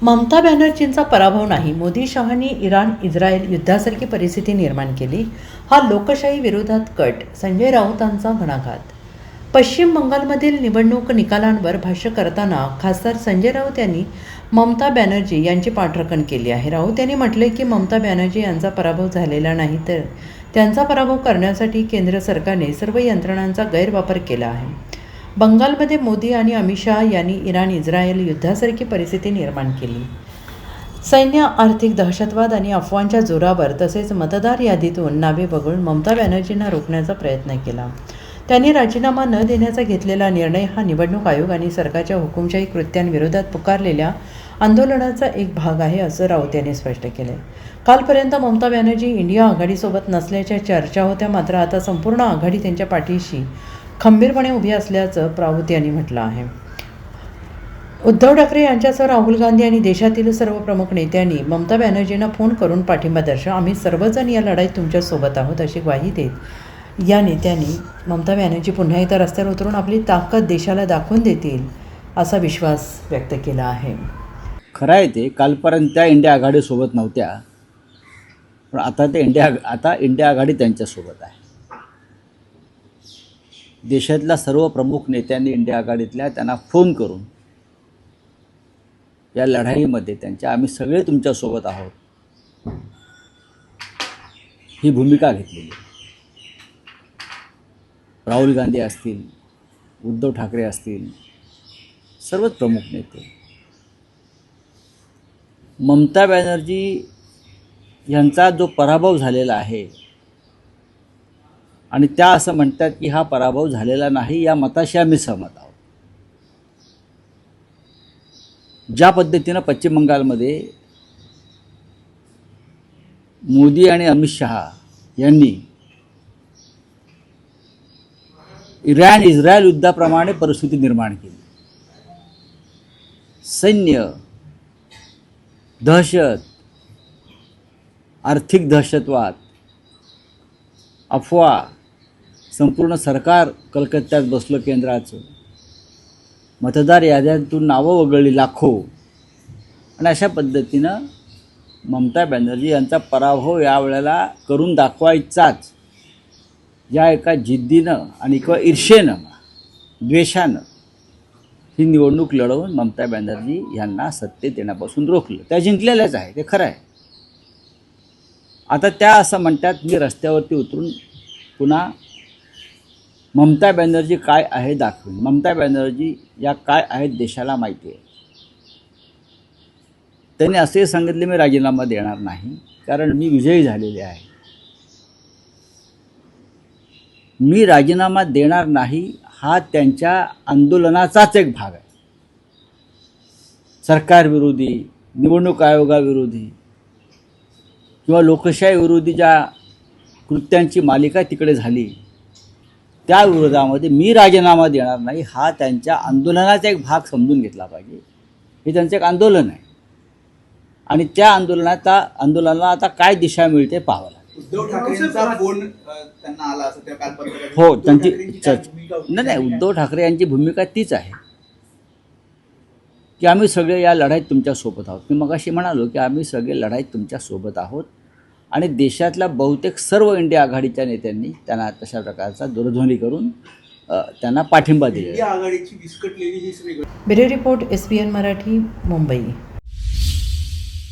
ममता बॅनर्जींचा पराभव नाही, Modi शहांनी Iran Israel युद्धासारखी परिस्थिती निर्माण केली, हा लोकशाही विरोधात कट. संजय राऊतांचा घणाघात. पश्चिम बंगालमधील निवडणूक निकालांवर भाष्य करताना खासदार संजय राऊत यांनी ममता बॅनर्जी यांची पाठराखण केली आहे. राऊत यांनी म्हटले की ममता बॅनर्जी यांचा पराभव झालेला नाही, तर त्यांचा पराभव करण्यासाठी केंद्र सरकारने सर्व यंत्रणांचा गैरवापर केला आहे. बंगालमध्ये मोदी आणि अमित शहा यांनी इराण इस्रायल युद्धासारखी परिस्थिती निर्माण केली. सैन्य, आर्थिक दहशतवाद आणि अफवांच्या जोरावर तसेच मतदार यादीतून नावे वगळून ममता बॅनर्जींना रोखण्याचा प्रयत्न केला. त्यांनी राजीनामा न देण्याचा घेतलेला निर्णय हा निवडणूक आयोग आणि सरकारच्या हुकुमशाही कृत्यांविरोधात पुकारलेल्या आंदोलनाचा एक भाग आहे, असं राऊत यांनी स्पष्ट केले. कालपर्यंत ममता बॅनर्जी इंडिया आघाडीसोबत नसल्याच्या चर्चा होत्या, मात्र आता संपूर्ण आघाडी त्यांच्या पाठीशी खंबीरपणे उभी असल्याचं राऊत यांनी म्हटलं आहे. उद्धव ठाकरे यांच्यासह राहुल गांधी आणि देशातील सर्व प्रमुख नेत्यांनी ममता बॅनर्जींना फोन करून पाठिंबा दर्शवा. आम्ही सर्वजण या लढाईत तुमच्यासोबत आहोत अशी ग्वाही देत या नेत्यांनी ममता बॅनर्जी पुन्हा एकदा रस्त्यावर उतरून आपली ताकद देशाला दाखवून देतील असा विश्वास व्यक्त केला आहे. खरं आहे ते, कालपर्यंत त्या इंडिया आघाडीसोबत नव्हत्या, पण आता इंडिया आघाडी त्यांच्यासोबत आहे. देशातल्या सर्व प्रमुख नेत्यांनी इंडिया आघाडीतल्या त्यांना फोन करून या लढाईमध्ये आम्ही सगळे तुमच्यासोबत आहोत ही भूमिका घेतलेली. राहुल गांधी असतील, उद्धव ठाकरे असतील, सर्वच प्रमुख नेते. ममता बॅनर्जी यांचा जो पराभव झालेला आहे आणि त्या असं म्हणतात की हा पराभव झालेला नाही, या मताशी आम्ही सहमत आहोत. ज्या पद्धतीनं पश्चिम बंगालमध्ये मोदी आणि अमित शहा यांनी इराण इस्रायल युद्धाप्रमाणे परिस्थिती निर्माण केली, सैन्य, दहशत, आर्थिक दहशतवाद, अफवा, संपूर्ण सरकार कलकत्त्यात बसलं केंद्राचं, मतदार याद्यांतून नावं वगळली लाखो, आणि अशा पद्धतीनं ममता बॅनर्जी यांचा पराभव यावेळेला करून दाखवायचाच या एका जिद्दीनं आणि किंवा ईर्षेनं, द्वेषानं ही निवडणूक लढवून ममता बॅनर्जी यांना सत्तेत येण्यापासून रोखलं. त्या जिंकलेल्याच आहे, ते खरं आहे. आता त्या असं म्हणतात मी रस्त्यावरती उतरून पुन्हा ममता बॅनर्जी काय आहे दाखवेन. ममता बॅनर्जी या काय आहेत देशाला माहिती आहे. त्यांनी असे सांगितले मी राजीनामा देणार नाही, कारण मी विजयी झालेले आहे. मी राजीनामा देणार नाही हा त्यांच्या आंदोलनाचाच एक भाग आहे. सरकारविरोधी, निवडणूक आयोगाविरोधी किंवा लोकशाही विरोधी ज्या कृत्यांची मालिका तिकडे झाली त्या विरोधामध्ये मी राजीनामा देणार नाही हा त्यांच्या आंदोलनाचा एक भाग समजून घेतला पाहिजे. हे त्यांचं एक आंदोलन आहे आणि त्या आंदोलनाला आता काय दिशा मिळते पाहावं लागेल. उद्धव ठाकरेंचा फोन त्यांना आला असं त्या कालपत्रकात. हो, त्यांची नाही, उद्धव ठाकरे यांची भूमिका तीच आहे की आम्ही सगळे या लढाईत तुमच्यासोबत आहोत. मी मगाशी म्हणालो की आम्ही सगळे लढाईत तुमच्यासोबत आहोत आणि देशातल्या बहुतेक सर्व इंडिया आघाडीच्या नेत्यांनी त्यांना तशा प्रकारचा दूरध्वनी करून त्यांना पाठिंबा दिला. इंडिया आघाडीची विस्कटलेली ही सगळी bureau report, SBN Marathi, Mumbai.